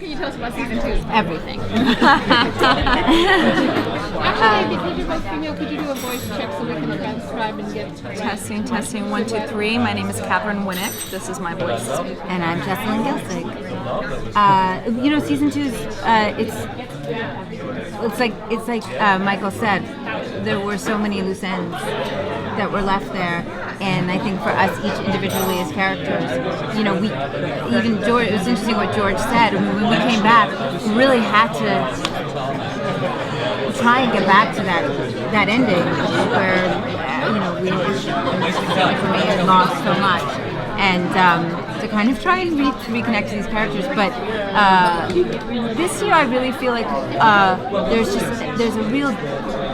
can you tell us about season 2? Everything. Actually, because you're both female, could you do a voice check so we can transcribe and get... Testing, 1, 2, 3. My name is Katheryn Winnick. This is my voice. And I'm Jessalyn Gilsig. Season 2 is it's like Michael said, there were so many loose ends that were left there, and I think for us each individually as characters, George. It was interesting what George said. When we came back, we really had to try and get back to that ending where we had lost so much, and to kind of try and reconnect to these characters. But this year I really feel like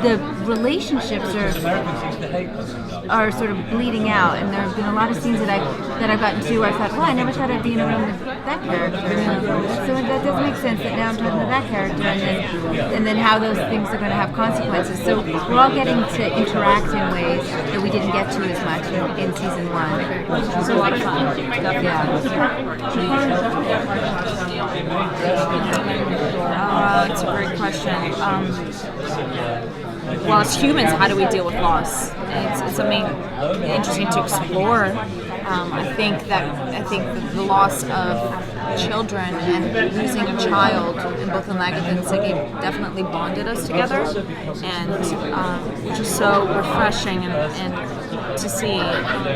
the relationships are sort of bleeding out, and there have been a lot of scenes that I've gotten to where I thought, well, I never thought I'd be in a room with that character. So that does make sense that now I'm talking to that character, and then how those things are going to have consequences. So we're all getting to interact in ways that we didn't get to as much in season 1. Which was a lot of fun. It's a great question. Well, as humans, how do we deal with loss? It's something interesting to explore. I think that the loss of children and losing a child, and both in Lagartha and Siggy, definitely bonded us together, and which is so refreshing and to see.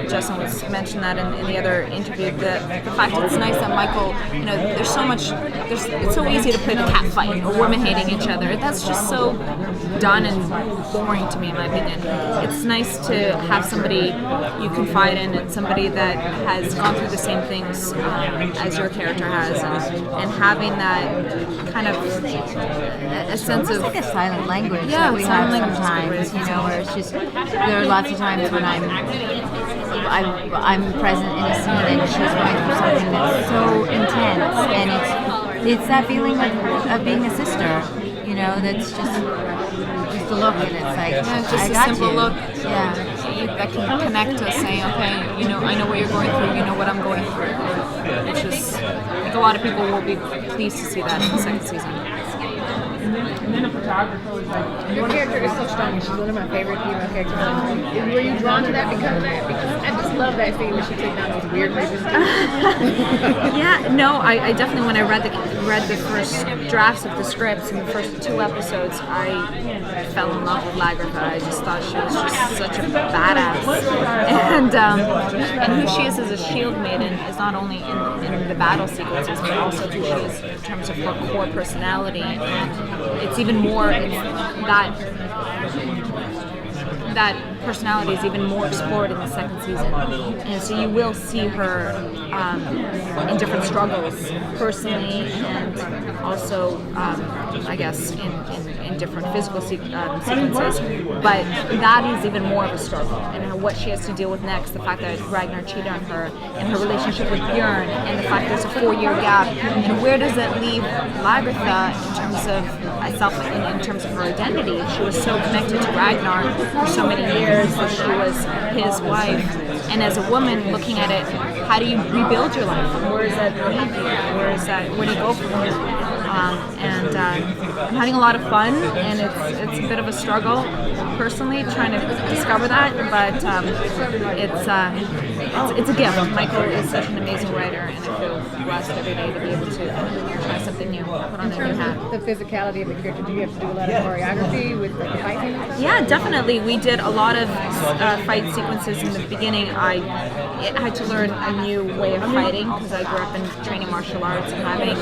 Justin was mentioned that in the other interview, the fact that it's nice that Michael, there's so much, it's so easy to play the cat fight or women hating each other. That's just so done and boring to me, in my opinion. It's nice to have somebody you confide in, and somebody that has gone through the same things as your character has, and having that kind of a sense of like a silent language. Yeah, that we have sometimes, where it's just, there are lots of times when I'm present in a scene and she's going through something that's so intense, and it's that feeling of being a sister, that's just a look, and it's like, just I a got simple you. look. Yeah. That can connect us, saying, okay, I know what you're going through, you know what I'm going through. Which is, I think a lot of people will be pleased to see that in the second season. Your character is so strong. She's one of my favorite female characters. Were you drawn to that because of that? Because I just love that scene when she takes down those weird races. I definitely, when I read the first drafts of the scripts in the first 2 episodes, I fell in love with Lagartha. I just thought she was just such a badass, and who she is as a shield maiden is not only in the battle sequences, but also who she is in terms of her core personality. And it's even more, that personality is even more explored in the second season, and so you will see her in different struggles personally, and also I guess in different physical sequences, but that is even more of a struggle, and what she has to deal with next, the fact that Ragnar cheated on her, and her relationship with Björn, and the fact there's a 4-year gap, and where does that leave Lagartha in terms of in terms of her identity? She was so connected to Ragnar for so many years that she was his wife, and as a woman looking at it, how do you rebuild your life? Where does that lead you? Where do you go from here? I'm having a lot of fun, and it's a bit of a struggle personally trying to discover that, but it's a gift. Michael is such an amazing writer, and I feel blessed every day to be able to try something new, put on a new hat. The physicality of the character, do you have to do a lot of choreography with the fighting and stuff? Yeah, definitely. We did a lot of fight sequences in the beginning. I had to learn a new way of fighting because I grew up in training martial arts and having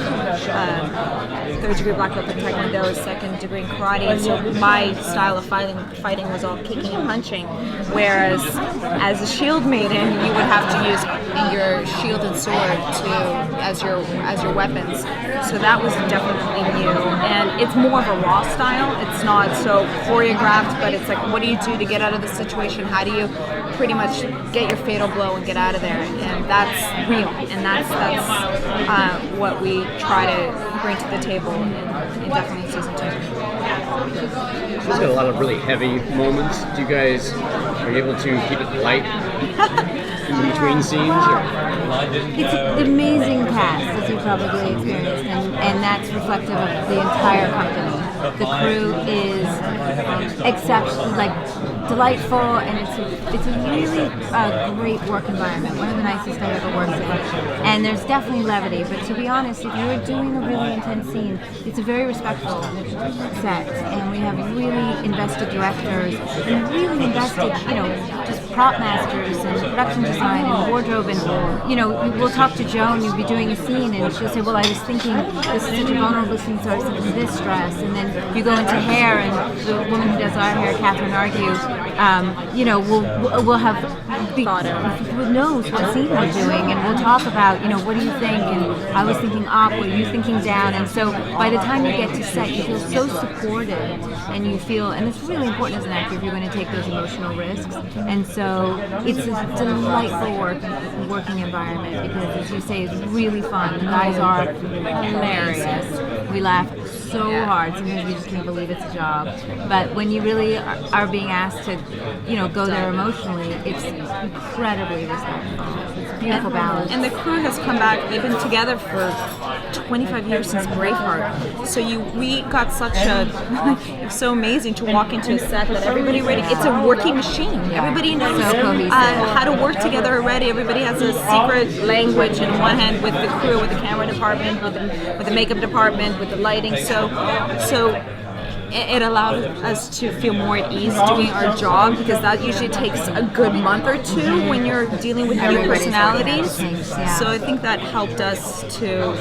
3rd-degree black belt in Taekwondo, 2nd degree in karate. So my style of fighting was all kicking and punching, whereas as a shield maiden, you would have to use your shield and sword as your weapons. So that was definitely new, and it's more of a raw style. It's not so choreographed, but it's like, what do you do to get out of the situation? How do you pretty much get your fatal blow and get out of there? And that's real, and that's what we try to bring to the table in definitely season 2. It's got a lot of really heavy moments. Are you able to keep it light in between scenes? Or? It's an amazing cast, as you probably experienced, and that's reflective of the entire company. The crew is exceptional, like delightful, and it's a really great work environment. One of the nicest I've ever worked in. And there's definitely levity, but to be honest, if you're doing a really intense scene, it's a very respectful set, and we have really invested directors and really invested, just prop masters and production design and wardrobe, and we'll talk to Joan, you'll be doing a scene, and she'll say, well, I was thinking this is such a vulnerable scene, so I was thinking this dress, and then you go into hair, and the woman who does our hair, Catherine Argue, we'll have who knows what scene we're doing, and we'll talk about, what do you think, and I was thinking up, what are you thinking down, and so by the time you get to set, you feel so supported, and it's really important as an actor if you're going to take those emotional risks, and so it's a delightful working environment, because as you say, it's really fun. The guys are hilarious. We laugh so hard. Sometimes we just can't believe it's a job. But when you really are being asked to, go there emotionally, it's incredibly respectful. It's a beautiful balance. And the crew has come back. They've been together for 25 years since Braveheart. So we got such it's so amazing to walk into a set that everybody already, it's a working machine. Yeah. Everybody knows So how to work together already. Everybody has a secret language in one hand with the crew, with the camera department, with the makeup department, with the lighting. So it allowed us to feel more at ease doing our job, because that usually takes a good month or two when you're dealing with new personalities. So I think that helped us to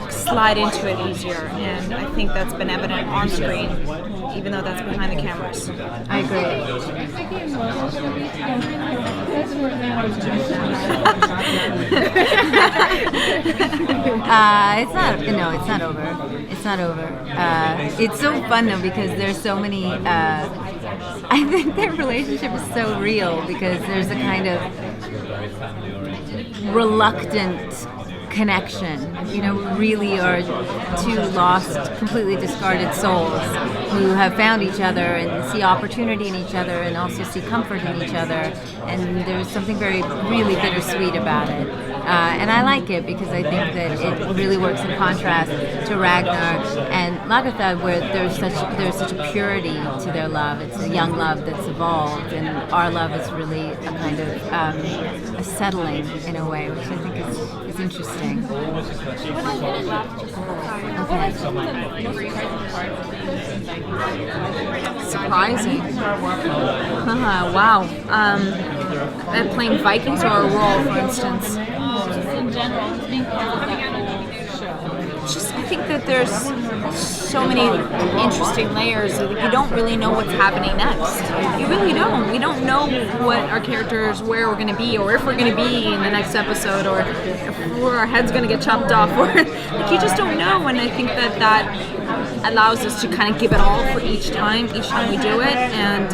slide into it easier, and I think that's been evident on screen, even though that's behind the cameras. I agree. It's not over. It's not over. It's so fun though, because there's so many. I think their relationship is so real, because there's a kind of reluctant connection. Really are two lost, completely discarded souls who have found each other and see opportunity in each other, and also see comfort in each other. And there's something really bittersweet about it. And I like it, because I think that it really works in contrast to Ragnar and Lagertha, where there's such a purity to their love. It's a young love that's evolved, and our love is really a kind of a settling in a way, which I think is interesting. Surprising. Wow. Playing Vikings or a role, for instance. In general, being part of that I think that there's so many interesting layers that you don't really know what's happening next. You really don't. We don't know what our characters, where we're going to be, or if we're going to be in the next episode, or if our head's going to get chopped off, or you just don't know. And I think that allows us to kind of give it all for each time we do it, and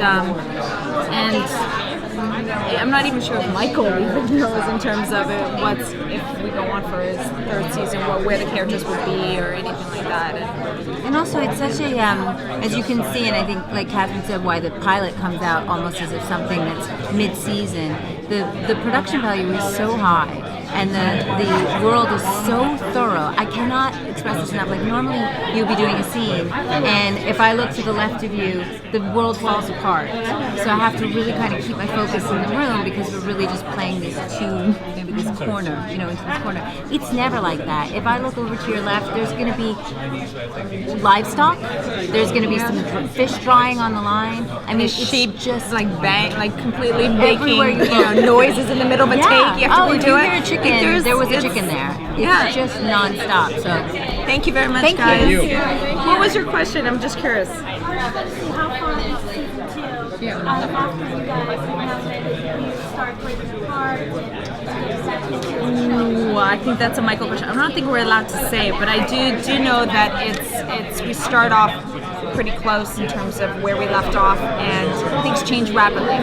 I'm not even sure if Michael even knows in terms of if we go on for his third season, where the characters would be or anything like that. And also, it's such a, as you can see, and I think, like Catherine said, why the pilot comes out almost as if something that's mid-season. The production value is so high, and the world is so thorough. I cannot express this enough. Like, normally you'll be doing a scene, and if I look to the left of you, the world falls apart. So I have to really kind of keep my focus in the room, because we're really just playing this maybe this corner, into this corner. It's never like that. If I look over to your left, there's going to be livestock. There's going to be some fish drying on the line. I mean, sheep just like completely making noises in the middle of a take. You have to if redo you it. hear a chicken, there was a chicken there. It's just nonstop. So thank you very much, Thank guys. you. What was your question? I'm just curious. How far into season 2? After you guys have you start breaking apart? Ooh, I think that's a Michael question. I don't think we're allowed to say it, but I do know that we start off pretty close in terms of where we left off, and things change rapidly.